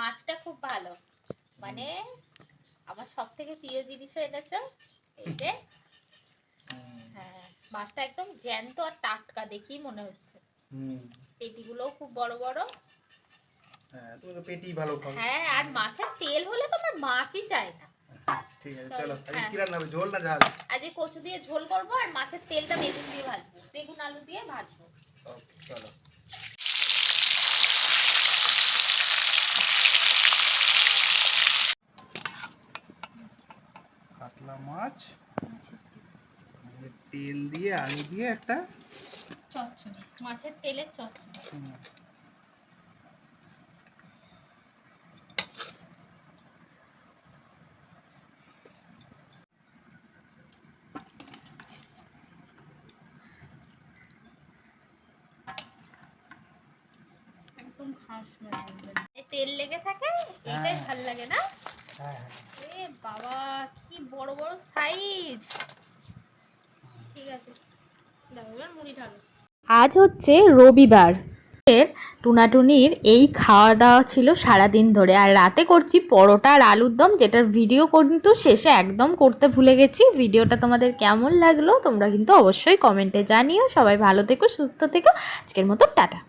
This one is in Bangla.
মাছটা খুব ভালো, মানে আমার সবথেকে প্রিয় জিনিসও এনেছো। এই যে হ্যাঁ, মাছটা একদম জ্যান্ত আর টাটকা দেখেই মনে হচ্ছে। পেটিগুলোও খুব বড় বড়। হ্যাঁ, তুমি তো পেটি ভালো খাও। হ্যাঁ, আর মাছের তেল হলে তো আমার মাছই চাই না। ঠিক আছে, চলো আজকে কি রান্না হবে, ঝোল না ঝাল? আজকে কচু দিয়ে ঝোল করব, আর মাছের তেলটা বেগুন দিয়ে ভাজবো, বেগুন আলু দিয়ে ভাজবো। ওকে, চলো। কাতলা মাছ তেল দিয়ে আলু দিয়ে একটা চচ্চড়ি, মাছের তেলের চচ্চড়ি। একদম খাস তেল লেগে থাকে, এটাই ভাল লাগে না? এ বাবা, কি বড় বড় সাইজ। ঠিক আছে, দাও এবার মুড়ি ঢালো। আজ হচ্ছে রবিবার, টুনাটুনির এই খাওয়া দাওয়া ছিল সারাদিন ধরে। আর রাতে করছি পরোটা আর আলুর দম, যেটার ভিডিও কিন্তু শেষে একদম করতে ভুলে গেছি। ভিডিওটা তোমাদের কেমন লাগলো তোমরা কিন্তু অবশ্যই কমেন্টে জানিও। সবাই ভালো থেকো, সুস্থ থেকো। আজকের মতো টাটা।